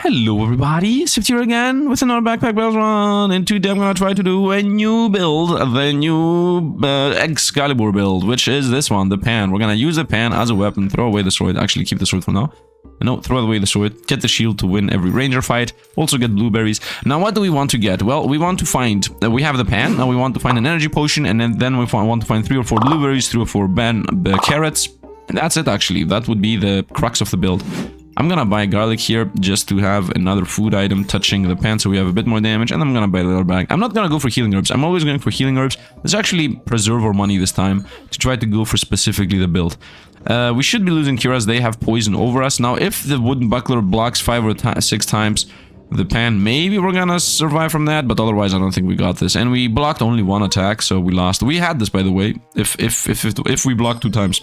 Hello everybody, Sifd here again with another backpack build run, and today I'm gonna try to do a new build, the new Eggscalibur build, which is this one, the pan. We're gonna use the pan as a weapon, throw away the sword, actually keep the sword for now. No, throw away the sword, get the shield to win every ranger fight, also get blueberries. Now what do we want to get? Well, we want to find, we have the pan, now we want to find an energy potion, and then we want to find 3 or 4 blueberries, 3 or 4 carrots, and that's it actually, that would be the crux of the build. I'm gonna buy garlic here just to have another food item touching the pan so we have a bit more damage, and I'm gonna buy a little bag. I'm not gonna go for healing herbs. I'm always going for healing herbs. Let's actually preserve our money this time to try to go for specifically the build. We should be losing cure as they have poison over us. Now, if the wooden buckler blocks 5 or 6 times the pan, maybe we're gonna survive from that, but otherwise I don't think we got this. And we blocked only 1 attack, so we lost. We had this, by the way, if we blocked 2 times.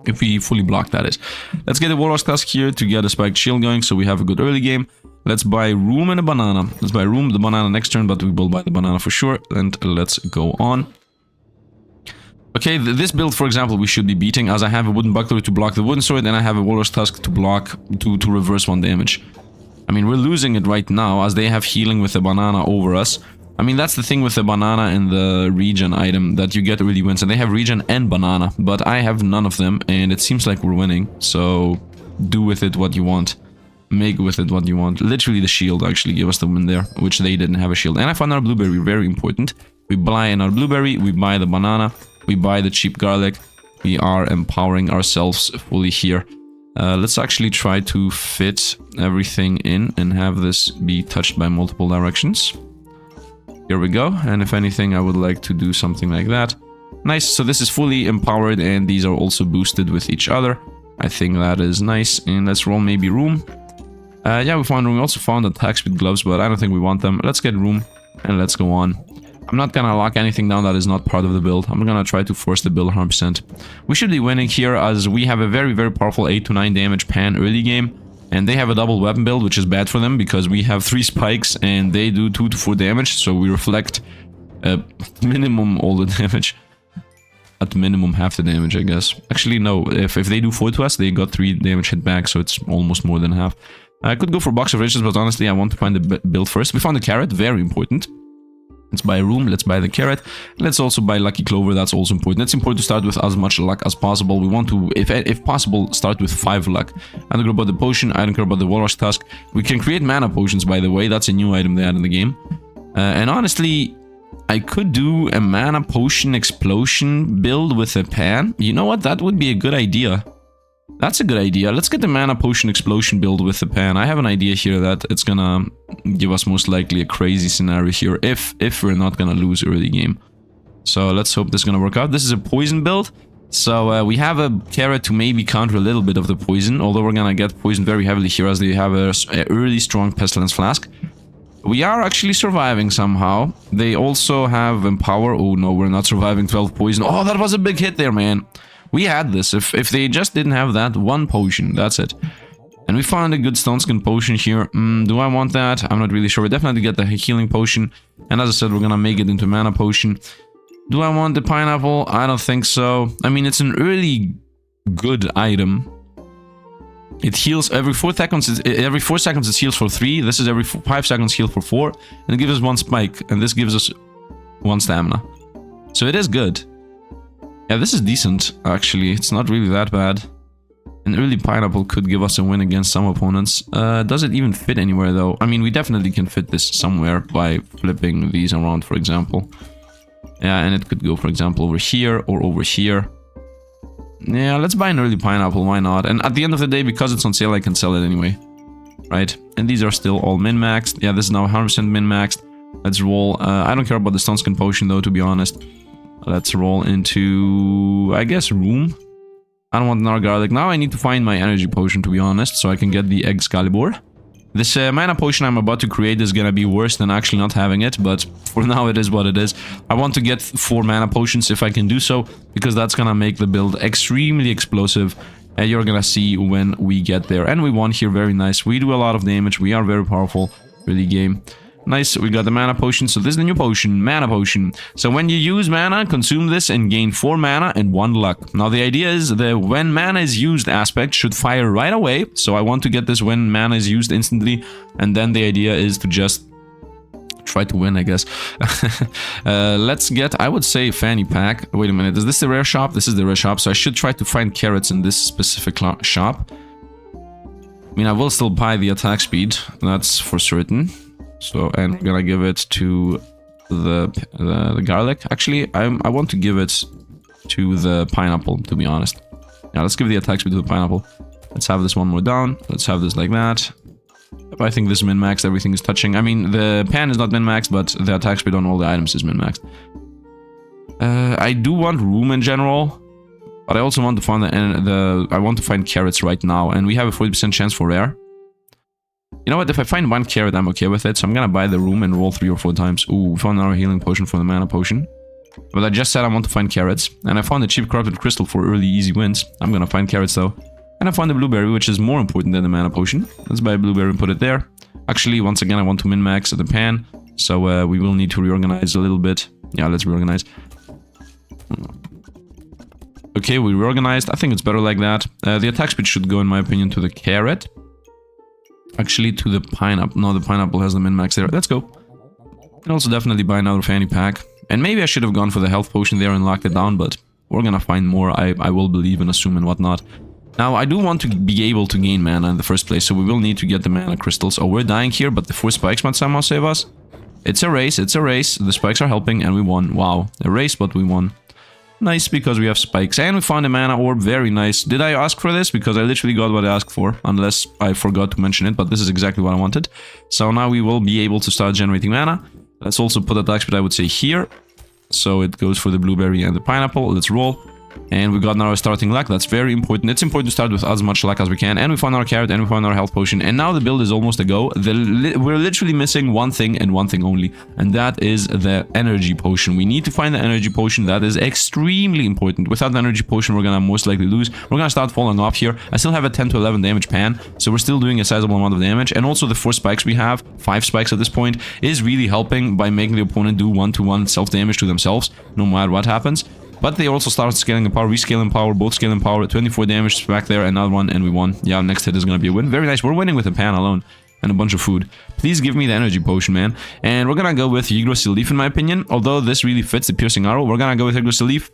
If we fully block, that is. Let's get a Warlock's Tusk here to get a spiked shield going so we have a good early game. Let's buy room and a banana. Let's buy room, the banana next turn, but we will buy the banana for sure. And let's go on. Okay, this build, for example, we should be beating as I have a wooden buckler to block the wooden sword and I have a Warlock's Tusk to block, to reverse 1 damage. I mean, we're losing it right now as they have healing with the banana over us. I mean, that's the thing with the banana and the regen item, that you get early wins. And they have regen and banana, but I have none of them, and it seems like we're winning. So, do with it what you want. Make with it what you want. Literally, the shield actually gave us the win there, which they didn't have a shield. And I found our blueberry, very important. We buy another blueberry, we buy the banana, we buy the cheap garlic. We are empowering ourselves fully here. Let's actually try to fit everything in and have this be touched by multiple directions. Here we go, and if anything, I would like to do something like that. Nice, so this is fully empowered, and these are also boosted with each other. I think that is nice, and let's roll maybe room. Yeah, we found room. We also found attack speed gloves, but I don't think we want them. Let's get room, and let's go on. I'm not gonna lock anything down that is not part of the build. I'm gonna try to force the build 100%. We should be winning here, as we have a very, very powerful 8 to 9 damage pan early game. And they have a double weapon build, which is bad for them because we have 3 spikes and they do 2 to 4 damage. So we reflect minimum all the damage. At minimum half the damage, I guess. Actually, no. If they do 4 to us, they got 3 damage hit back. So it's almost more than half. I could go for box of riches, but honestly, I want to find the build first. We found the carrot, very important. Let's buy a room, let's buy the carrot. Let's also buy lucky clover, that's also important. It's important to start with as much luck as possible. We want to, if possible, start with 5 luck. I don't care about the potion, I don't care about the Warlock's Tusk. We can create mana potions, by the way, that's a new item they add in the game. And honestly, I could do a mana potion explosion build with a pan. You know what, that would be a good idea. That's a good idea. Let's get the mana potion explosion build with the pan. I have an idea here that it's gonna give us most likely a crazy scenario here if we're not gonna lose early game. So let's hope this is gonna work out. This is a poison build. So we have a carrot to maybe counter a little bit of the poison, although we're gonna get poisoned very heavily here as they have a early strong pestilence flask. We are actually surviving somehow. They also have empower. Oh no, we're not surviving 12 poison. Oh, that was a big hit there, man. We had this. If they just didn't have that 1 potion, that's it. And we found a good stone skin potion here. Do I want that? I'm not really sure. We definitely get the healing potion. And as I said, we're gonna make it into mana potion. Do I want the pineapple? I don't think so. I mean, it's an early good item. It heals every 4 seconds. Every 4 seconds it heals for 3. This is every 5 seconds heal for 4. And it gives us 1 spike. And this gives us 1 stamina. So it is good. Yeah, this is decent, actually. It's not really that bad. An early pineapple could give us a win against some opponents. Does it even fit anywhere, though? I mean, we definitely can fit this somewhere by flipping these around, for example. Yeah, and it could go, for example, over here or over here. Yeah, let's buy an early pineapple, why not? And at the end of the day, because it's on sale, I can sell it anyway. Right? And these are still all min-maxed. Yeah, this is now 100% min-maxed. Let's roll. I don't care about the stone skin potion, though, to be honest. Let's roll into, I guess, room. I don't want another garlic. Now I need to find my energy potion, to be honest, so I can get the Eggscalibur. This mana potion I'm about to create is gonna be worse than actually not having it, but for now it is what it is. I want to get 4 mana potions if I can do so, because that's gonna make the build extremely explosive. And you're gonna see when we get there. And we won here, very nice. We do a lot of damage, we are very powerful. Early game. Nice, we got the mana potion. So this is the new potion, mana potion. So when you use mana, consume this and gain 4 mana and 1 luck. Now the idea is the when mana is used aspect should fire right away. So I want to get this when mana is used instantly. And then the idea is to just try to win, I guess. Let's get, I would say, fanny pack. Wait a minute, is this the rare shop? This is the rare shop. So I should try to find carrots in this specific shop. I mean, I will still buy the attack speed, that's for certain. So, and I'm gonna give it to the garlic. Actually, I want to give it to the pineapple, to be honest. Yeah, let's give the attack speed to the pineapple. Let's have this one more down. Let's have this like that. I think this is min-maxed, everything is touching. I mean, the pan is not min-maxed, but the attack speed on all the items is min-maxed. I do want room in general. But I also want to find I want to find carrots right now, and we have a 40% chance for rare. You know what? If I find 1 carrot, I'm okay with it. So I'm gonna buy the room and roll 3 or 4 times. Ooh, found our healing potion for the mana potion. But I just said I want to find carrots, and I found a cheap corrupted crystal for early easy wins. I'm gonna find carrots though, and I found the blueberry, which is more important than the mana potion. Let's buy a blueberry and put it there. Actually, once again, I want to min-max the pan, so we will need to reorganize a little bit. Yeah, let's reorganize. Okay, we reorganized. I think it's better like that. The attack speed should go, in my opinion, to the carrot. Actually, to the pineapple. No, the pineapple has the min-max there. Let's go. And also definitely buy another fanny pack. And maybe I should have gone for the health potion there and locked it down, but we're gonna find more. I will believe and assume and whatnot. Now, I do want to be able to gain mana in the first place, so we will need to get the mana crystals. Oh, we're dying here, but the 4 spikes might somehow save us. It's a race, it's a race. The spikes are helping, and we won. Wow, a race, but we won. Nice, because we have spikes. And we found a mana orb. Very nice. Did I ask for this? Because I literally got what I asked for. Unless I forgot to mention it. But this is exactly what I wanted. So now we will be able to start generating mana. Let's also put attack speed, I would say, here. So it goes for the blueberry and the pineapple. Let's roll. And we got now our starting luck. That's very important. It's important to start with as much luck as we can. And we found our carrot and we found our health potion. And now the build is almost a go. We're literally missing one thing and one thing only. And that is the energy potion. We need to find the energy potion. That is extremely important. Without the energy potion, we're gonna most likely lose. We're gonna start falling off here. I still have a 10 to 11 damage pan. So we're still doing a sizable amount of damage. And also the 4 spikes we have, 5 spikes at this point, is really helping by making the opponent do 1-to-1 self-damage to themselves, no matter what happens. But they also start scaling in power, rescaling power, both scaling power, 24 damage back there, another one, and we won. Yeah, next hit is gonna be a win. Very nice. We're winning with a pan alone and a bunch of food. Please give me the energy potion, man. And we're gonna go with Xieroeh, in my opinion. Although this really fits the piercing arrow, we're gonna go with Xieroeh.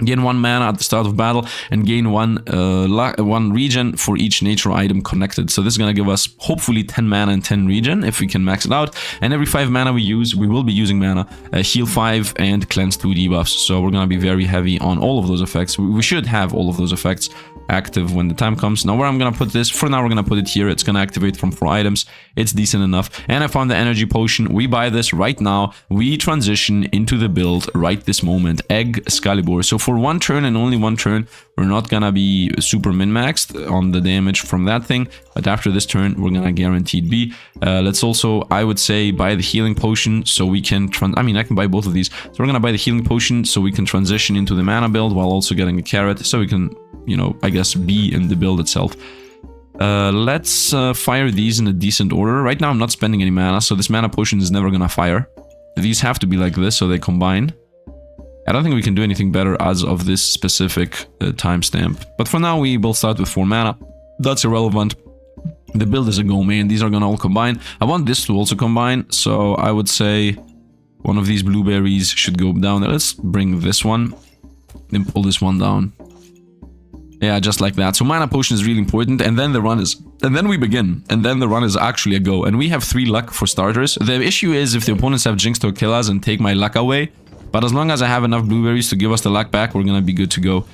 Gain 1 mana at the start of battle and gain 1 regen for each nature item connected. So this is gonna give us hopefully 10 mana and 10 regen if we can max it out. And every 5 mana we use, we will be using mana, heal 5 and cleanse 2 debuffs. So we're gonna be very heavy on all of those effects. We should have all of those effects active when the time comes. Now where I'm gonna put this, for now we're gonna put it here. It's gonna activate from 4 items. It's decent enough. And I found the energy potion. We buy this right now. We transition into the build right this moment. Eggscalibur. So for 1 turn and only 1 turn, we're not gonna be super min-maxed on the damage from that thing. But after this turn, we're gonna guaranteed be. Let's also, I would say, buy the healing potion so we can... I mean, I can buy both of these. So we're gonna buy the healing potion so we can transition into the mana build while also getting a carrot. So we can, you know, I guess, be in the build itself. Let's fire these in a decent order. Right now, I'm not spending any mana, so this mana potion is never gonna fire. These have to be like this, so they combine. I don't think we can do anything better as of this specific timestamp. But for now, we will start with 4 mana. That's irrelevant. The build is a go, man. These are gonna all combine. I want this to also combine, so I would say one of these blueberries should go down there. Let's bring this one, then pull this one down. Yeah, just like that. So mana potion is really important, and then the run is... And then we begin, and then the run is actually a go. And we have 3 luck for starters. The issue is if the opponents have Jinx to kill us and take my luck away, but as long as I have enough blueberries to give us the luck back, we're gonna be good to go.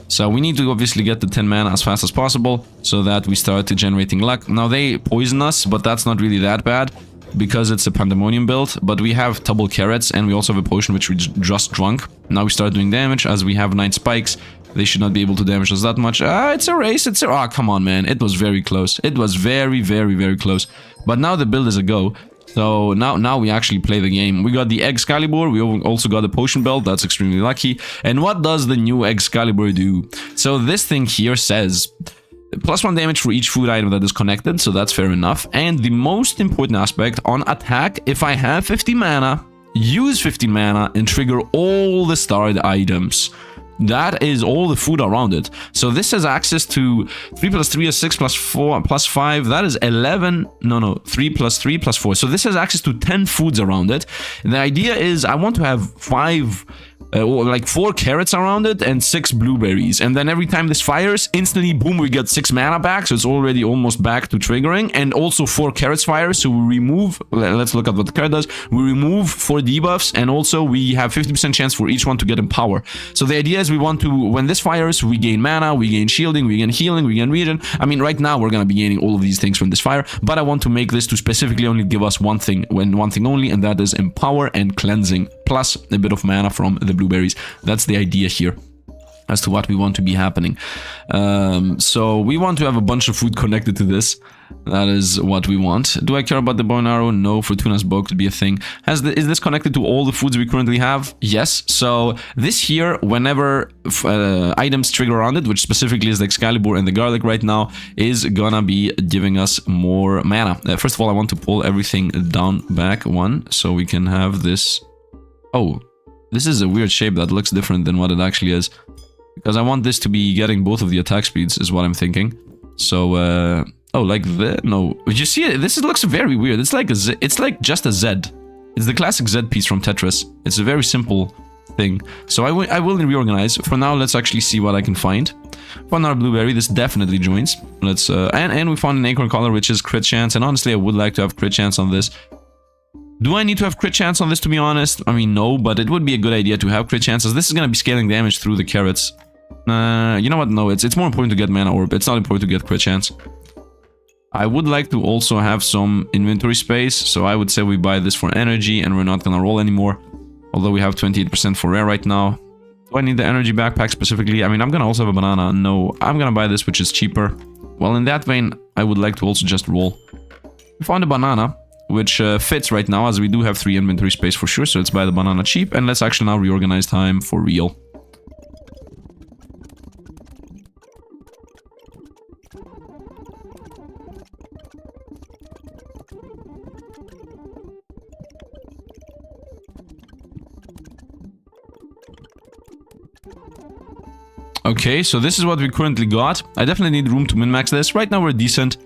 So we need to obviously get the 10 mana as fast as possible, so that we start generating luck. Now they poison us, but that's not really that bad, because it's a pandemonium build. But we have double carrots, and we also have a potion which we just drunk. Now we start doing damage, as we have 9 spikes. They should not be able to damage us that much. It's a race, it's a... Oh, come on, man. It was very close. It was very, very, very close. But now the build is a go. So now we actually play the game. We got the Eggscalibur. We also got the potion belt. That's extremely lucky. And what does the new Eggscalibur do? So this thing here says... +1 damage for each food item that is connected, so that's fair enough. And the most important aspect, on attack, if I have 50 mana, use 50 mana and trigger all the starred items. That is all the food around it. So this has access to 3 + 3 is 6 + 4 + 5. That is 11. No, 3 + 3 + 4. So this has access to 10 foods around it. And the idea is I want to have 4 carrots around it and 6 blueberries. And then every time this fires, instantly, boom, we get 6 mana back. So it's already almost back to triggering. And also 4 carrots fire. So we remove, let's look at what the carrot does. We remove 4 debuffs. And also we have 50% chance for each one to get in power. So the idea is we want to, when this fires, we gain mana, we gain shielding, we gain healing, we gain regen. I mean, right now we're going to be gaining all of these things from this fire. But I want to make this to specifically only give us one thing only. And that is empower and cleansing. Plus a bit of mana from the blueberries. That's the idea here as to what we want to be happening. So we want to have a bunch of food connected to this. That is what we want. Do I care about the bow and arrow? No. Fortuna's bow could be a thing. Is this connected to all the foods we currently have? Yes. So this here, whenever items trigger around it, which specifically is the Excalibur and the garlic right now, is gonna be giving us more mana. First of all, I want to pull everything down back one so we can have this. Oh, this is a weird shape that looks different than what it actually is. Because I want this to be getting both of the attack speeds, is what I'm thinking. So, oh, like that? No. You see it? This looks very weird. It's like it's like just a Z. It's the classic Z piece from Tetris. It's a very simple thing. So I will reorganize. For now, let's actually see what I can find. Found our blueberry. This definitely joins. Let's, and we found an acorn color, which is crit chance. And honestly, I would like to have crit chance on this. Do I need to have crit chance on this, to be honest? I mean, no, but it would be a good idea to have crit chances. This is going to be scaling damage through the carrots. You know what? No, it's more important to get mana orb. It's not important to get crit chance. I would like to also have some inventory space, so I would say we buy this for energy, and we're not going to roll anymore. Although we have 28% for rare right now. Do I need the energy backpack specifically? I mean, I'm going to also have a banana. No, I'm going to buy this, which is cheaper. Well, in that vein, I would like to also just roll. We found a banana, which fits right now, as we do have 3 inventory space for sure, so let's buy the banana cheap, and let's actually now reorganize time for real. Okay, so this is what we currently got. I definitely need room to min-max this. Right now we're decent.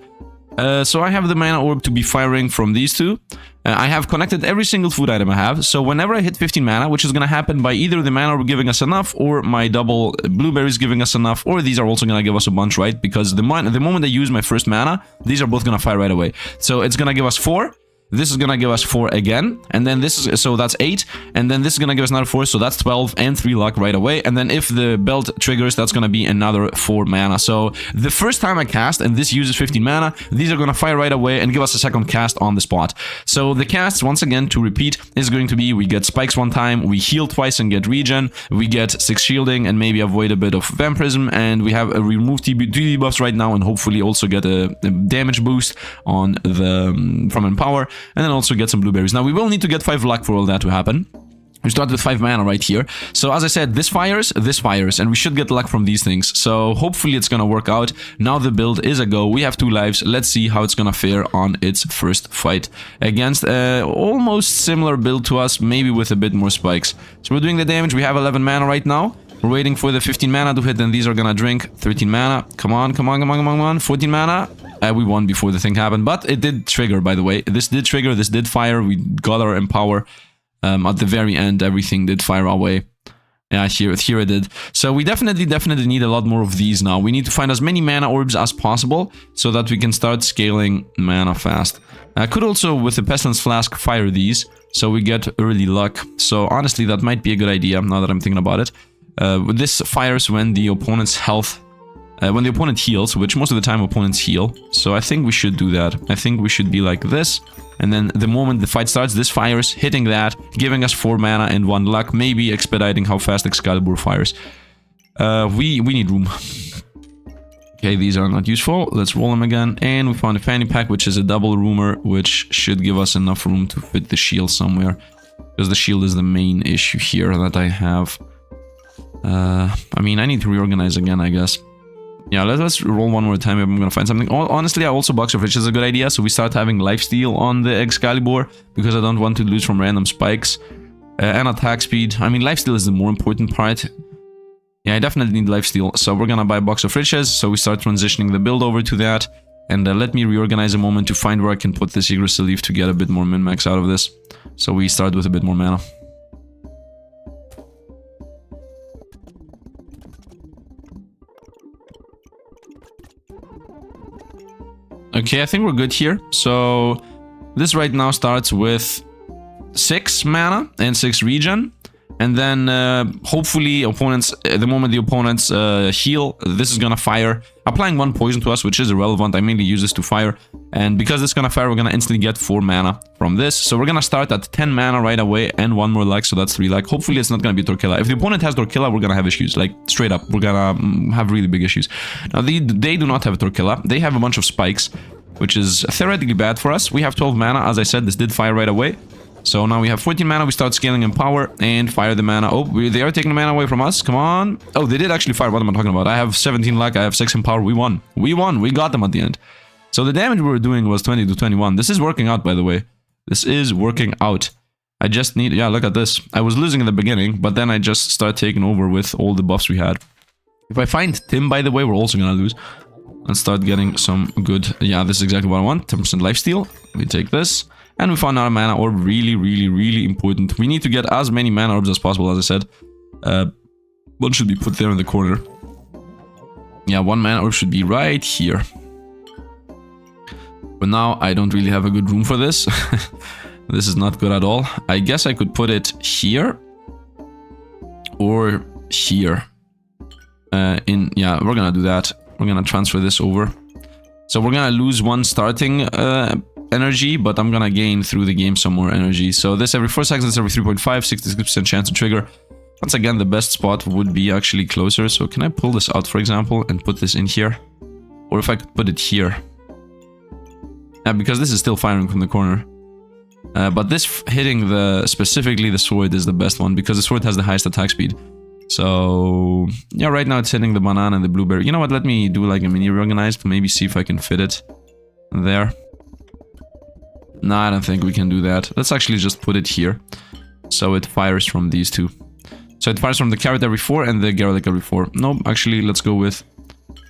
So I have the mana orb to be firing from these two. I have connected every single food item I have. So whenever I hit 15 mana, which is going to happen by either the mana orb giving us enough, or my double blueberries giving us enough, or these are also going to give us a bunch, right? Because the moment I use my first mana, these are both going to fire right away. So it's going to give us 4. This is gonna give us 4 again, and then this is, so that's 8, and then this is gonna give us another 4, so that's 12 and 3 luck right away. And then if the belt triggers, that's gonna be another 4 mana. So the first time I cast, and this uses 15 mana, these are gonna fire right away and give us a second cast on the spot. So the casts, once again, to repeat, is going to be, we get spikes 1 time, we heal twice and get regen, we get 6 shielding and maybe avoid a bit of vampirism, and we have a remove 2 debuffs right now, and hopefully also get a damage boost on the from Empower. And then also get some blueberries. Now we will need to get 5 luck for all that to happen. We start with 5 mana right here. So as I said, this fires, and we should get luck from these things. So hopefully it's gonna work out. Now the build is a go. We have 2 lives. Let's see how it's gonna fare on its first fight against almost similar build to us, maybe with a bit more spikes. So we're doing the damage. We have 11 mana right now. We're waiting for the 15 mana to hit, and these are gonna drink 13 mana. Come on, come on, come on, come on, come on. 14 mana. We won before the thing happened, but it did trigger, by the way. This did trigger, this did fire. We got our Empower. At the very end, everything did fire our way. Yeah, here it did. So we definitely need a lot more of these now. We need to find as many mana orbs as possible so that we can start scaling mana fast. I could also, with the Pestilence Flask, fire these so we get early luck. So honestly, that might be a good idea now that I'm thinking about it. This fires when the opponent's health... when the opponent heals, which most of the time opponents heal. So I think we should do that. I think we should be like this. And then the moment the fight starts, this fires, hitting that, giving us 4 mana and 1 luck, maybe expediting how fast Excalibur fires. We need room. Okay, these are not useful. Let's roll them again. And we found a fanny pack, which is a double roomer, which should give us enough room to fit the shield somewhere. Because the shield is the main issue here that I have. I mean, I need to reorganize again, I guess. Yeah, let's roll one more time. I'm gonna find something. Honestly, I also Box of Riches is a good idea. So we start having lifesteal on the Eggscalibur because I don't want to lose from random spikes. And attack speed. I mean, lifesteal is the more important part. Yeah, I definitely need lifesteal. So we're gonna buy a Box of Riches. So we start transitioning the build over to that. And let me reorganize a moment to find where I can put this Xieroeh leaf to get a bit more min-max out of this. So we start with a bit more mana. Okay, I think we're good here. So this right now starts with 6 mana and 6 regen. And then hopefully opponents, the moment the opponents heal, this is gonna fire, applying 1 poison to us, which is irrelevant. I mainly use this to fire. And because it's gonna fire, we're gonna instantly get 4 mana from this. So we're gonna start at 10 mana right away and 1 more luck, so that's 3 luck. Hopefully it's not gonna be Torquilla. If the opponent has Torquilla, we're gonna have issues. Like, straight up, we're gonna have really big issues. Now, they do not have Torquilla. They have a bunch of spikes, which is theoretically bad for us. We have 12 mana. As I said, this did fire right away. So now we have 14 mana, we start scaling in power and fire the mana. Oh, they are taking the mana away from us, come on. Oh, they did actually fire, what am I talking about? I have 17 luck, I have 6 in power, we won. We won, we got them at the end. So the damage we were doing was 20 to 21. This is working out, by the way. This is working out. I just need, yeah, look at this. I was losing in the beginning, but then I just start taking over with all the buffs we had. If I find Tim, by the way, we're also gonna lose. And start getting some good, yeah, this is exactly what I want. 10% lifesteal, we take this. And we found our mana orb, really important. We need to get as many mana orbs as possible, as I said. One should be put there in the corner. Yeah, 1 mana orb should be right here. But now I don't really have a good room for this. This is not good at all. I guess I could put it here. Or here. Yeah, we're gonna do that. We're gonna transfer this over. So we're gonna lose 1 starting energy, but I'm gonna gain through the game some more energy. So this every 4 seconds, every 3.5, 66% chance to trigger. Once again, the best spot would be actually closer. So can I pull this out, for example, and put this in here? Or if I could put it here. Yeah, because this is still firing from the corner. But this hitting specifically the sword is the best one, because the sword has the highest attack speed. So yeah, right now it's hitting the banana and the blueberry. You know what, let me do like a mini reorganized, maybe see if I can fit it there. No, I don't think we can do that. Let's actually just put it here. So it fires from these two. So it fires from the carrot every 4 and the garlic every 4. No, actually, let's go with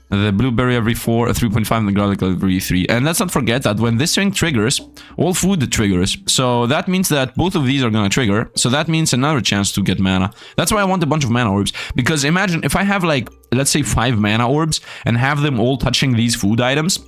the blueberry every 4, 3.5, and the garlic every 3. And let's not forget that when this thing triggers, all food triggers. So that means that both of these are gonna trigger. So that means another chance to get mana. That's why I want a bunch of mana orbs. Because imagine if I have like, let's say 5 mana orbs and have them all touching these food items.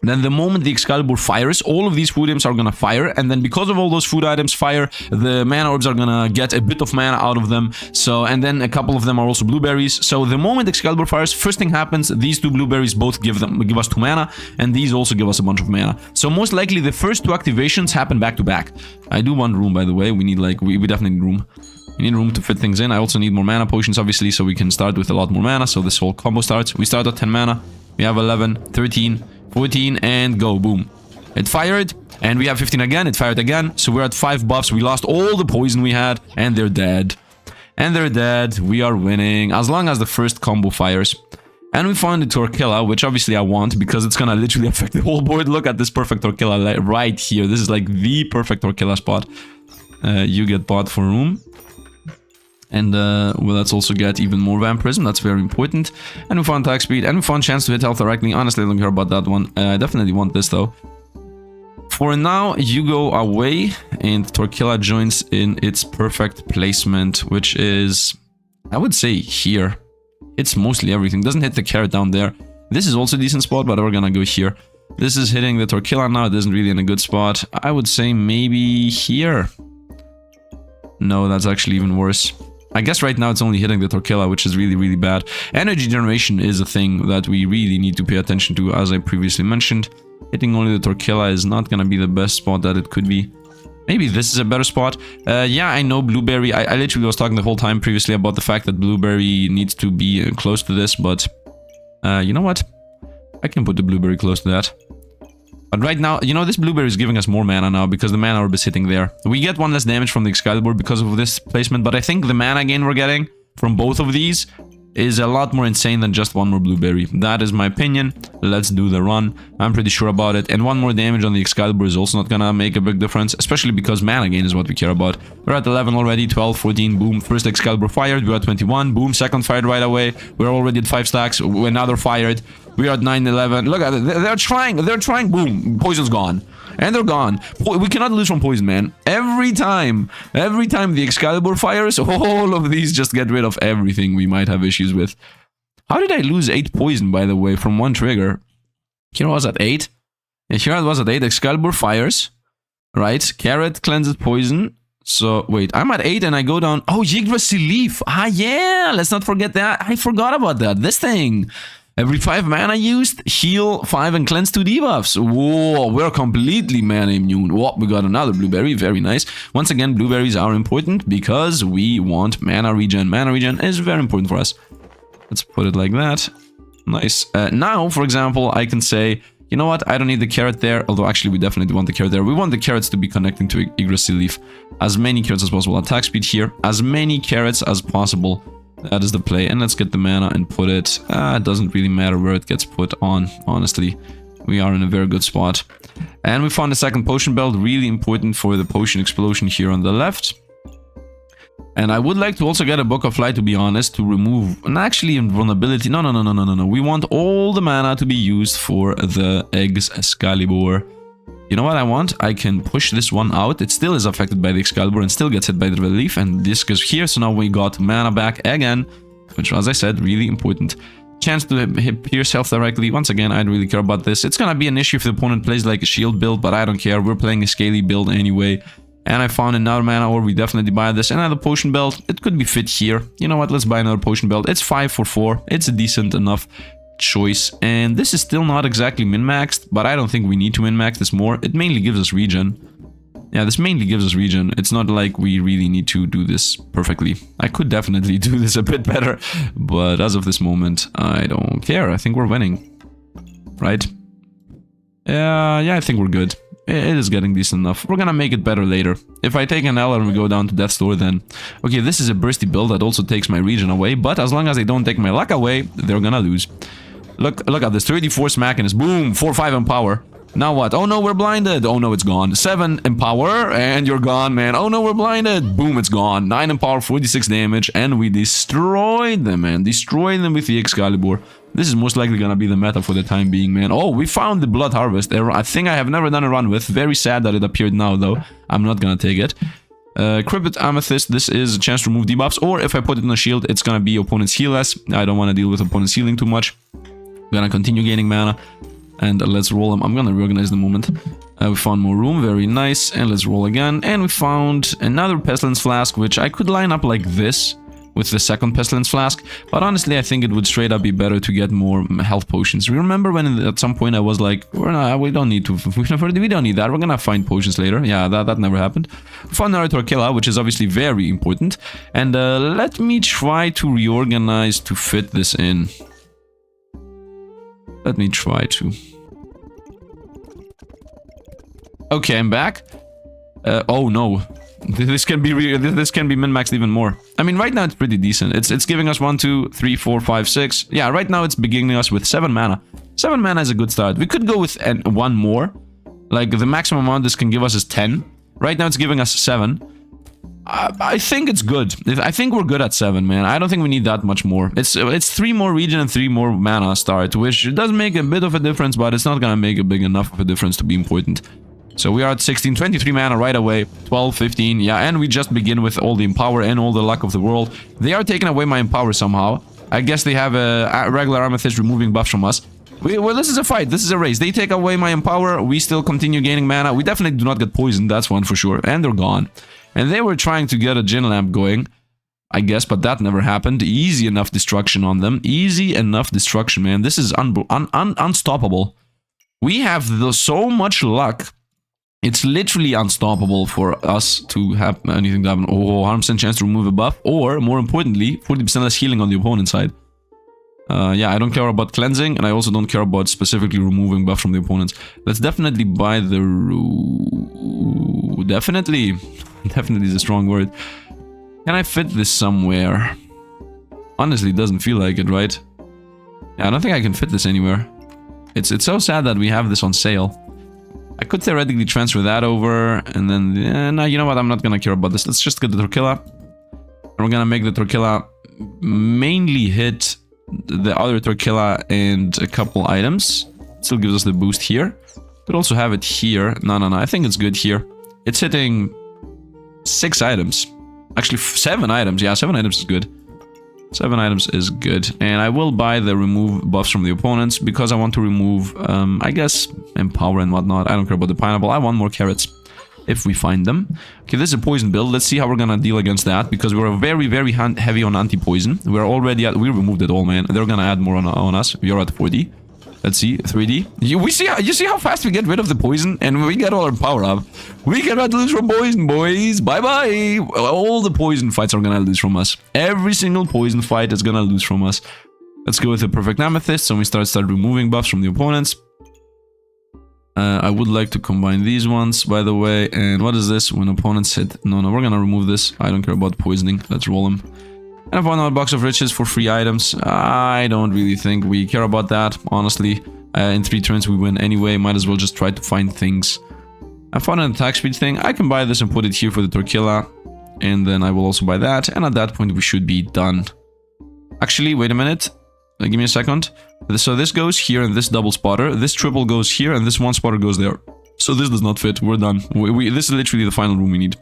Then the moment the Excalibur fires, all of these food items are gonna fire, and then because of all those food items fire, the mana orbs are gonna get a bit of mana out of them. So, and then a couple of them are also blueberries. So the moment Excalibur fires, first thing happens, these 2 blueberries both give us 2 mana, and these also give us a bunch of mana. So most likely the first 2 activations happen back to back. I do want room, by the way. We need like, we definitely need room. We need room to fit things in. I also need more mana potions, obviously, so we can start with a lot more mana. So this whole combo starts. We start at 10 mana. We have 11, 13, 14, and go, boom. It fired, and we have 15 again, it fired again, so we're at 5 buffs, we lost all the poison we had, and they're dead. And they're dead, we are winning, as long as the first combo fires. And we found the Torquilla, which obviously I want, because it's gonna literally affect the whole board. Look at this perfect Torquilla right here, this is like the perfect Torquilla spot. You get bought for room. And well, let's also get even more vampirism, that's very important. And we found attack speed, and we found chance to hit health directly. Honestly, I don't care about that one. I definitely want this though. For now, you go away, and Torquilla joins in its perfect placement, which is, I would say, here. It's mostly everything, doesn't hit the carrot down there. This is also a decent spot, but we're gonna go here. This is hitting the Torquilla now, it isn't really in a good spot. I would say maybe here. No, that's actually even worse. I guess right now it's only hitting the Torquilla, which is really bad. Energy generation is a thing that we really need to pay attention to, as I previously mentioned. Hitting only the Torquilla is not gonna be the best spot that it could be. Maybe this is a better spot. Yeah, I know blueberry. I literally was talking the whole time previously about the fact that blueberry needs to be close to this, but you know what? I can put the blueberry close to that. But right now, you know, this blueberry is giving us more mana now because the mana orb is hitting there. We get 1 less damage from the Excalibur because of this placement, but I think the mana gain we're getting from both of these is a lot more insane than just one more blueberry. That is my opinion. Let's do the run. I'm pretty sure about it. And one more damage on the Excalibur is also not gonna make a big difference, especially because mana gain is what we care about. We're at 11 already, 12, 14, boom. First Excalibur fired, we're at 21, boom. Second fired right away. We're already at 5 stacks, another fired. We're at 9, 11. Look at it, they're trying, boom. Poison's gone. And they're gone. We cannot lose from poison, man. Every time the Excalibur fires, all of these just get rid of everything we might have issues with. How did I lose 8 poison, by the way, from one trigger? Here was at 8. And here I was at 8. Excalibur fires. Right? Carrot cleanses poison. So, wait. I'm at 8 and I go down. Oh, Xieroeh. Ah, yeah. Let's not forget that. I forgot about that. This thing. Every 5 mana used, heal 5 and cleanse 2 debuffs. Whoa, we're completely mana immune. Whoa, we got another blueberry, very nice. Once again, blueberries are important because we want mana regen. Mana regen is very important for us. Let's put it like that. Nice. Now, for example, I can say, you know what, I don't need the carrot there, although actually we definitely want the carrot there. We want the carrots to be connecting to Xieroeh. As many carrots as possible. Attack speed here. As many carrots as possible. That is the play. And let's get the mana and put it. It doesn't really matter where it gets put on, honestly. We are in a very good spot. And we found a second potion belt. Really important for the potion explosion here on the left. And I would like to also get a Book of Light, to be honest, to remove... And actually, invulnerability. No. We want all the mana to be used for the Eggscalibur. You know what I want? I can push this one out. It still is affected by the Excalibur and still gets hit by the relief. And this goes here. So now we got mana back again. Which, as I said, really important. Chance to hit pierce health directly. Once again, I don't really care about this. It's gonna be an issue if the opponent plays like a shield build. But I don't care. We're playing a scaly build anyway. And I found another mana ore. We definitely buy this. Another potion belt. It could be fit here. You know what? Let's buy another potion belt. It's 5 for 4. It's a decent enough choice. And this is still not exactly min-maxed, but I don't think we need to min-max this more. It mainly gives us regen. Yeah, this mainly gives us regen. It's not like we really need to do this perfectly. I could definitely do this a bit better, but as of this moment, I don't care. I think we're winning. Right? Yeah, I think we're good. It is getting decent enough. We're gonna make it better later. If I take an L and we go down to Death's Door, then... Okay, this is a bursty build that also takes my regen away, but as long as they don't take my luck away, they're gonna lose. Look at this. 34 smackiness. Boom! 4-5 in power. Now what? Oh no, we're blinded. Oh no, it's gone. 7 in power, and you're gone, man. Oh no, we're blinded. Boom, it's gone. 9 in power, 46 damage, and we destroyed them, man. Destroyed them with the Excalibur. This is most likely gonna be the meta for the time being, man. Oh, we found the Blood Harvest. I think I have never done a run with. Very sad that it appeared now, though. I'm not gonna take it. Cryptid Amethyst, this is a chance to remove debuffs, or if I put it in a shield, it's gonna be opponent's heal less. I don't want to deal with opponent's healing too much. I'm gonna continue gaining mana, and let's roll them. I'm gonna reorganize the moment. We found more room, very nice, and let's roll again. And we found another Pestilence Flask, which I could line up like this with the second Pestilence Flask, but honestly I think it would straight up be better to get more health potions. Remember when at some point I was like, we don't need that, we're gonna find potions later. Yeah, that never happened. We found Narrator Killa, which is obviously very important, and let me try to reorganize to fit this in. Let me try to. Okay, I'm back. Oh no. This can be min-maxed even more. I mean, right now it's pretty decent. It's giving us 1, 2, 3, 4, 5, 6. Yeah, right now it's beginning us with 7 mana. 7 mana is a good start. We could go with 1 more. Like, the maximum amount this can give us is 10. Right now it's giving us 7. I think it's good. I think we're good at 7, man. I don't think we need that much more. It's 3 more regen and 3 more mana start, which does make a bit of a difference, but it's not gonna make a big enough of a difference to be important. So we are at 16, 23 mana right away, 12, 15, yeah, and we just begin with all the Empower and all the luck of the world. They are taking away my Empower somehow. I guess they have a regular Amethyst removing buffs from us. Well, this is a fight, this is a race. They take away my Empower, we still continue gaining mana. We definitely do not get poisoned, that's one for sure, and they're gone. And they were trying to get a Gin Lamp going, I guess, but that never happened. Easy enough destruction on them. Easy enough destruction, man. This is unstoppable. We have so much luck. It's literally unstoppable for us to have anything to happen. Oh, 100% chance to remove a buff. Or, more importantly, 40% less healing on the opponent's side. Yeah, I don't care about cleansing. And I also don't care about specifically removing buff from the opponents. Let's definitely buy the... Definitely. Definitely is a strong word. Can I fit this somewhere? Honestly, it doesn't feel like it, right? Yeah, I don't think I can fit this anywhere. It's so sad that we have this on sale. I could theoretically transfer that over, and then... no, you know what? I'm not gonna care about this. Let's just get the Torquilla. And we're gonna make the Torquilla mainly hit the other Torquilla and a couple items. Still gives us the boost here. Could also have it here. No, I think it's good here. It's hitting 6 items. Actually, 7 items. Yeah, 7 items is good. 7 items is good. And I will buy the remove buffs from the opponents because I want to remove, I guess, empower and whatnot. I don't care about the pineapple. I want more carrots if we find them. Okay, this is a poison build. Let's see how we're gonna deal against that because we're very, very heavy on anti-poison. We're already at... We removed it all, man. They're gonna add more on us. We are at 4D. Let's see, 3D. You see how fast we get rid of the poison and we get all our power up. We cannot lose from poison, boys. Bye-bye. All the poison fights are gonna lose from us. Every single poison fight is gonna lose from us. Let's go with the perfect amethyst. So we start removing buffs from the opponents. I would like to combine these ones, by the way. And what is this? When opponents hit... No, we're gonna remove this. I don't care about poisoning. Let's roll them. And I found out a box of riches for free items. I don't really think we care about that, honestly. In 3 turns we win anyway. Might as well just try to find things. I found an attack speed thing. I can buy this and put it here for the Torquilla. And then I will also buy that. And at that point we should be done. Actually, wait a minute. Give me a second. So this goes here and this double spotter. This triple goes here and this 1 spotter goes there. So this does not fit. We're done. This is literally the final room we need.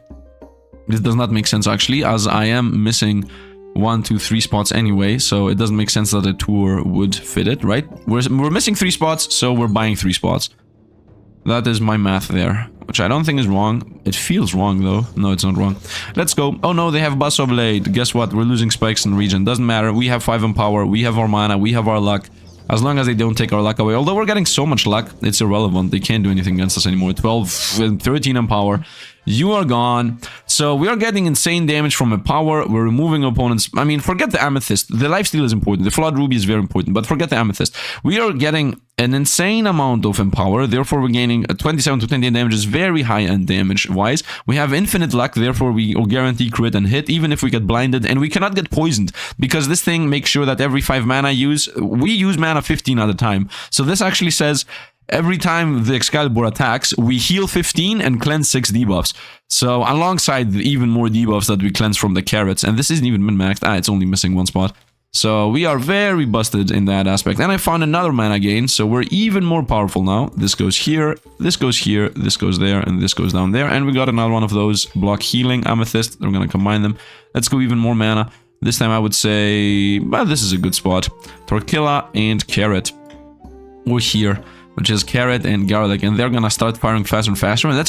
This does not make sense actually, as I am missing 1, 2, 3 spots anyway, so it doesn't make sense that a tour would fit it, right? We're missing 3 spots, so we're buying 3 spots. That is my math there, which I don't think is wrong. It feels wrong though. No, it's not wrong. Let's go. Oh no, they have Basso Blade. Guess what? We're losing spikes in the region. Doesn't matter. We have 5 in power. We have our mana. We have our luck. As long as they don't take our luck away. Although we're getting so much luck, it's irrelevant. They can't do anything against us anymore. 12 and 13 in power. You are gone. So we are getting insane damage from a power. We're removing opponents. I mean, forget the amethyst. The lifesteal is important. The flawed ruby is very important. But forget the amethyst. We are getting an insane amount of empower. Therefore, we're gaining 27 to 28 damage. Is very high end damage wise. We have infinite luck. Therefore, we guarantee crit and hit even if we get blinded. And we cannot get poisoned because this thing makes sure that every 5 mana we use mana 15 at a time. So this actually says... Every time the Eggscalibur attacks, we heal 15 and cleanse 6 debuffs. So, alongside the even more debuffs that we cleanse from the carrots. And this isn't even min-maxed. It's only missing 1 spot. So, we are very busted in that aspect. And I found another mana gain, so we're even more powerful now. This goes here, this goes here, this goes there, and this goes down there. And we got another one of those block healing amethyst. We're gonna combine them. Let's go even more mana. This time I would say, well, this is a good spot. Torquilla and carrot. We're here. Which is carrot and garlic, and they're gonna start firing faster and faster. And let's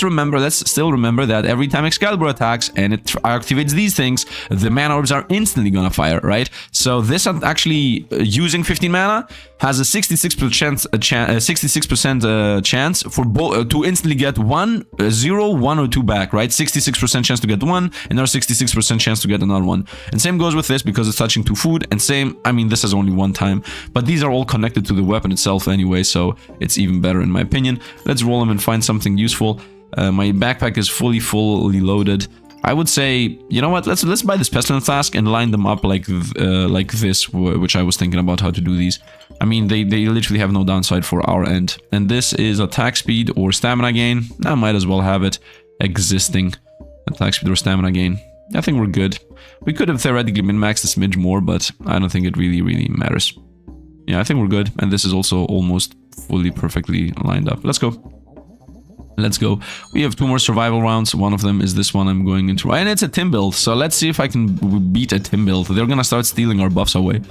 still remember that every time Excalibur attacks and it activates these things, the mana orbs are instantly gonna fire, right? So this actually using 15 mana has a 66% chance for to instantly get 1, 0, 1, or 2 back, right? 66% chance to get 1, and another 66% chance to get another one. And same goes with this because it's touching 2 food, and same, I mean, this is only 1 time, but these are all connected to the weapon itself anyway, so it's even better in my opinion. Let's roll them and find something useful. My backpack is fully loaded. I would say, you know what, let's buy this pestilence flask and line them up like this, which I was thinking about how to do these. I mean, they literally have no downside for our end. And this is attack speed or stamina gain. I might as well have it existing. Attack speed or stamina gain. I think we're good. We could have theoretically min-maxed a smidge more, but I don't think it really matters. Yeah, I think we're good. And this is also almost fully perfectly lined up. Let's go. Let's go. We have 2 more survival rounds. One of them is this one I'm going into. And it's a Tim build. So let's see if I can beat a Tim build. They're gonna start stealing our buffs away.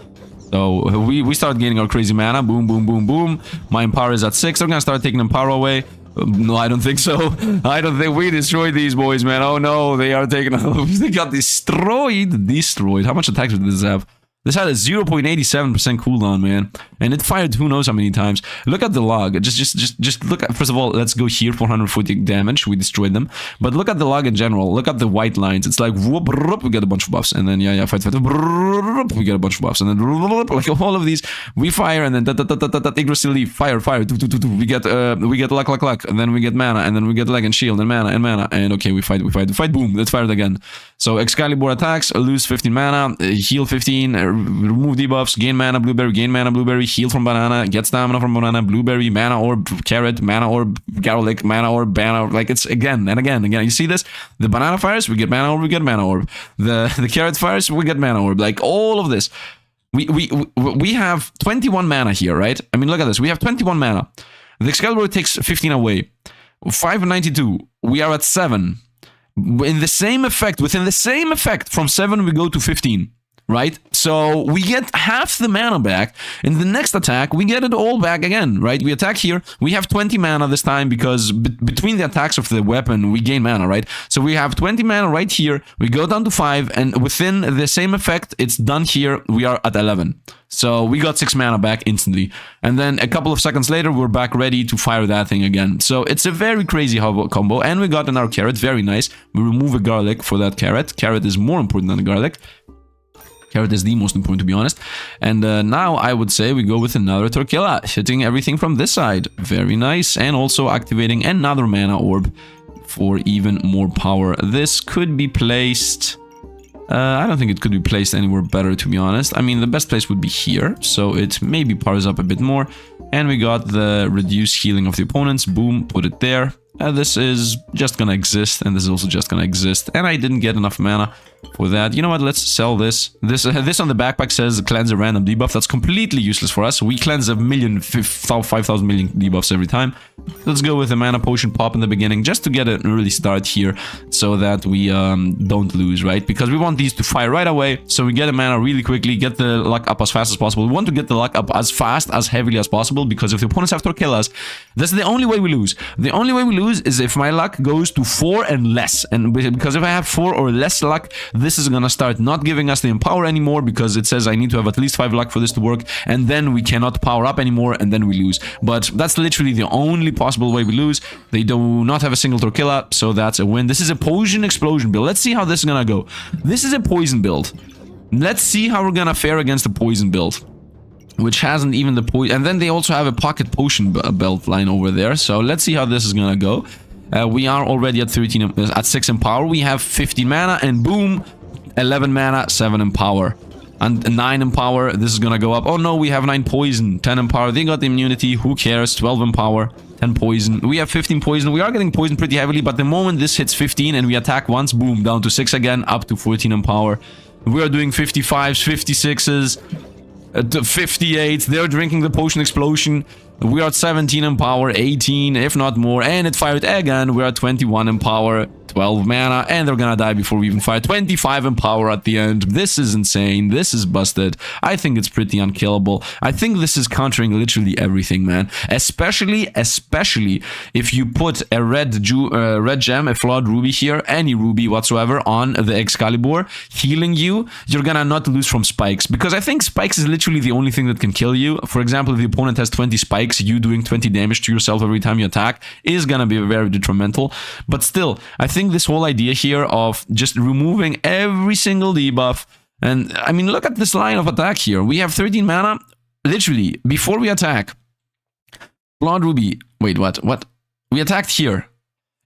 So we start gaining our crazy mana. Boom, boom, boom, boom. My empower is at 6. They're gonna start taking empower away. No, I don't think so. I don't think we destroyed these boys, man. Oh no, they are taking... They got destroyed. How much attack did this have? This had a 0.87% cooldown, man. And it fired who knows how many times. Look at the log. Just look at, first of all, let's go here, 440 damage. We destroyed them. But look at the log in general. Look at the white lines. It's like, whoop, whoop, we get a bunch of buffs. And then, fight, we get a bunch of buffs. And then, like all of these, we fire, and then, aggressively, fire, we get luck. And then we get mana, and then we get leg and shield, and mana. And okay, we fight, boom, let's fire it again. So Excalibur attacks, lose 15 mana, heal 15, remove debuffs, gain mana, blueberry, heal from banana, get stamina from banana, blueberry, mana orb, carrot, mana orb, garlic, mana orb, banana, like it's again and again. You see this? The banana fires, we get mana orb, The carrot fires, we get mana orb. Like all of this. We have 21 mana here, right? I mean, look at this. We have 21 mana. The Excalibur takes 15 away. 592. We are at 7. Within the same effect, from 7 we go to 15. Right? So we get half the mana back. In the next attack, we get it all back again, right? We attack here. We have 20 mana this time because between the attacks of the weapon, we gain mana, right? So we have 20 mana right here. We go down to 5, and within the same effect, it's done here. We are at 11. So we got 6 mana back instantly. And then a couple of seconds later, we're back ready to fire that thing again. So it's a very crazy combo. And we got in our carrot. Very nice. We remove a garlic for that carrot. Carrot is more important than the garlic. Carrot is the most important, to be honest. And now I would say we go with another Torquilla, hitting everything from this side. Very nice. And also activating another mana orb for even more power. This could be placed... I don't think it could be placed anywhere better, to be honest. I mean, the best place would be here, so it maybe powers up a bit more. And we got the reduced healing of the opponents. Boom, put it there. This is just gonna exist, and this is also just gonna exist. And I didn't get enough mana for that. You know what? Let's sell this. This on the backpack says cleanse a random debuff. That's completely useless for us. We cleanse 5,000 million debuffs every time. Let's go with a mana potion pop in the beginning, just to get an early start here, so that we don't lose, right? Because we want these to fire right away, so we get a mana really quickly, get the luck up as fast as possible. We want to get the luck up as fast, as heavily as possible, because if the opponents have Torquillas, that's the only way we lose. The only way we lose is if my luck goes to 4 and less. And because if I have 4 or less luck, this is gonna start not giving us the empower anymore, because it says I need to have at least 5 luck for this to work, and then we cannot power up anymore, and then we lose. But that's literally the only possible way we lose. They do not have a single Torquilla, so that's a win. This is a poison explosion build. Let's see how this is gonna go. This is a poison build. Let's see how we're gonna fare against the poison build, which hasn't even the poison. And then they also have a pocket potion belt line over there. So let's see how this is gonna go. We are already at 6 in power. We have 15 mana, and boom, 11 mana, 7 in power. And 9 in power. This is gonna go up. Oh no, we have 9 poison, 10 in power. They got the immunity. Who cares? 12 in power, 10 poison. We have 15 poison. We are getting poison pretty heavily, but the moment this hits 15 and we attack once, boom, down to 6 again, up to 14 in power. We are doing 55s, 56s. 58, they're drinking the potion explosion. We are at 17 in power, 18, if not more, and it fired again. We're at 21 in power, 12 mana, and they're gonna die before we even fire. 25 in power at the end. This is insane. This is busted. I think it's pretty unkillable. I think this is countering literally everything, man. Especially if you put a red gem, a flawed ruby here, any ruby whatsoever on the Excalibur, healing you, you're gonna not lose from spikes. Because I think spikes is literally the only thing that can kill you. For example, if the opponent has 20 spikes, you doing 20 damage to yourself every time you attack is gonna be very detrimental. But still, I think this whole idea here of just removing every single debuff, and I mean, look at this line of attack here. We have 13 mana, literally, before we attack. Blonde Ruby, wait, what? We attacked here.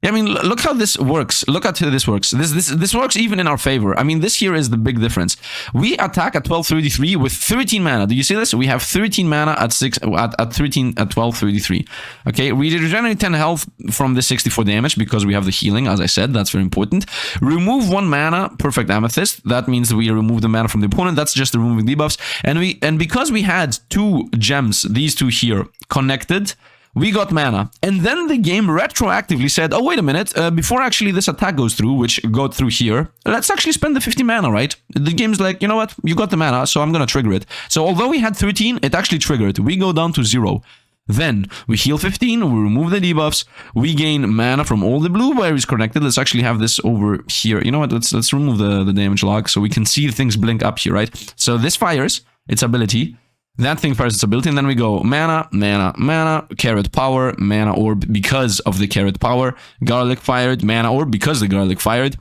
I mean, look how this works. Look at how this works. This works even in our favor. I mean, this here is the big difference. We attack at 1233 with 13 mana. Do you see this? We have 13 mana at 1233. Okay, we regenerate 10 health from the 64 damage because we have the healing, as I said. That's very important. Remove 1 mana, perfect amethyst. That means we remove the mana from the opponent. That's just removing debuffs. And because we had 2 gems, these 2 here, connected, we got mana, and then the game retroactively said, oh, wait a minute, before actually this attack goes through, which got through here, let's actually spend the 50 mana, right? The game's like, you know what, you got the mana, so I'm gonna trigger it. So although we had 13, it actually triggered. We go down to 0. Then we heal 15, we remove the debuffs, we gain mana from all the blueberries connected. Let's actually have this over here. You know what, let's remove the damage log so we can see things blink up here, right? So this fires its ability. That thing fires its ability, and then we go mana, mana, mana, carrot power, mana orb because of the carrot power, garlic fired, mana orb because the garlic fired,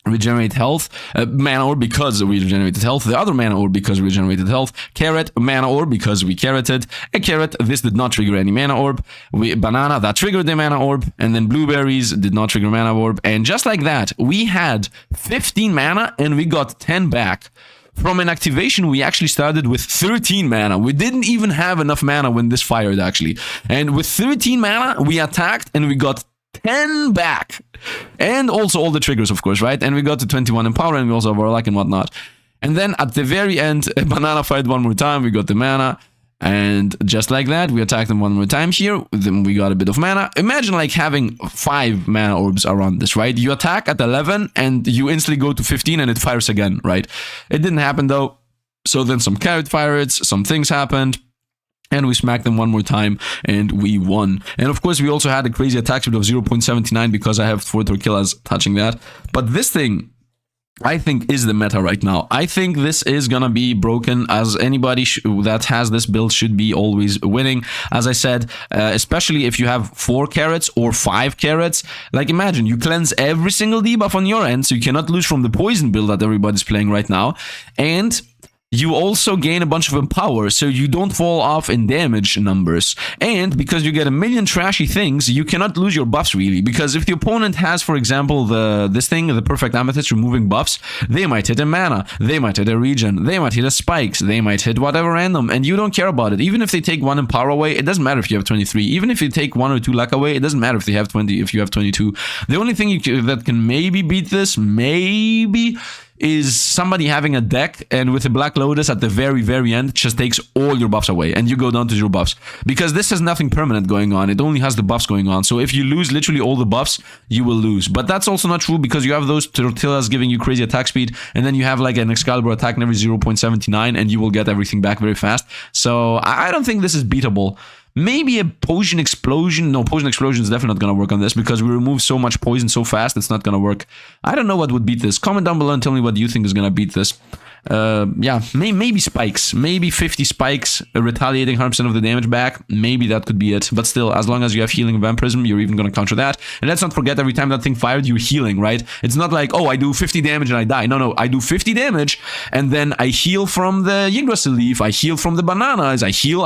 regenerate health, mana orb because we regenerated health, the other mana orb because we regenerated health, carrot, mana orb because we carroted, a carrot, this did not trigger any mana orb, banana, that triggered the mana orb, and then blueberries did not trigger mana orb, and just like that, we had 15 mana and we got 10 back. From an activation, we actually started with 13 mana. We didn't even have enough mana when this fired, actually. And with 13 mana, we attacked and we got 10 back. And also all the triggers, of course, right? And we got to 21 in power, and we also have our luck and whatnot. And then at the very end, a banana fired one more time. We got the mana. And just like that, we attacked them one more time here. Then we got a bit of mana. Imagine like having 5 mana orbs around this, right? You attack at 11 and you instantly go to 15 and it fires again, right? It didn't happen though. So then some carrot fires, some things happened. And we smacked them one more time and we won. And of course, we also had a crazy attack speed of 0.79 because I have 4 Torquillas touching that. But this thing, I think, is the meta right now. I think this is gonna be broken, as anybody that has this build should be always winning. As I said, especially if you have 4 carrots or 5 carrots. Like imagine, you cleanse every single debuff on your end, so you cannot lose from the poison build that everybody's playing right now. And you also gain a bunch of empower, so you don't fall off in damage numbers. And because you get a million trashy things, you cannot lose your buffs really. Because if the opponent has, for example, the perfect amethyst removing buffs, they might hit a mana, they might hit a regen, they might hit a spikes, they might hit whatever random, and you don't care about it. Even if they take 1 empower away, it doesn't matter if you have 23. Even if you take 1 or 2 luck away, it doesn't matter if they have 20. If you have 22, the only thing that can maybe beat this, maybe, is somebody having a deck and with a Black Lotus at the very end just takes all your buffs away and you go down to 0 buffs, because this has nothing permanent going on. It only has the buffs going on. So if you lose literally all the buffs, you will lose. But that's also not true, because you have those tortillas giving you crazy attack speed, and then you have like an Excalibur attack in every 0.79 and you will get everything back very fast. So I don't think this is beatable. Maybe a potion explosion. No, potion explosion is definitely not going to work on this, because we remove so much poison so fast, it's not going to work. I don't know what would beat this. Comment down below and tell me what you think is going to beat this. Yeah, maybe spikes. Maybe 50 spikes, retaliating 100% of the damage back. Maybe that could be it. But still, as long as you have healing vampirism, you're even going to counter that. And let's not forget, every time that thing fired, you're healing, right? It's not like, oh, I do 50 damage and I die. No, I do 50 damage, and then I heal from the Yggdrasil leaf, I heal from the bananas, I heal,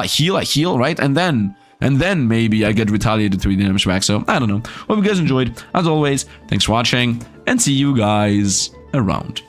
right? And then maybe I get retaliated 3 damage back. So, I don't know. Hope you guys enjoyed. As always, thanks for watching, and see you guys around.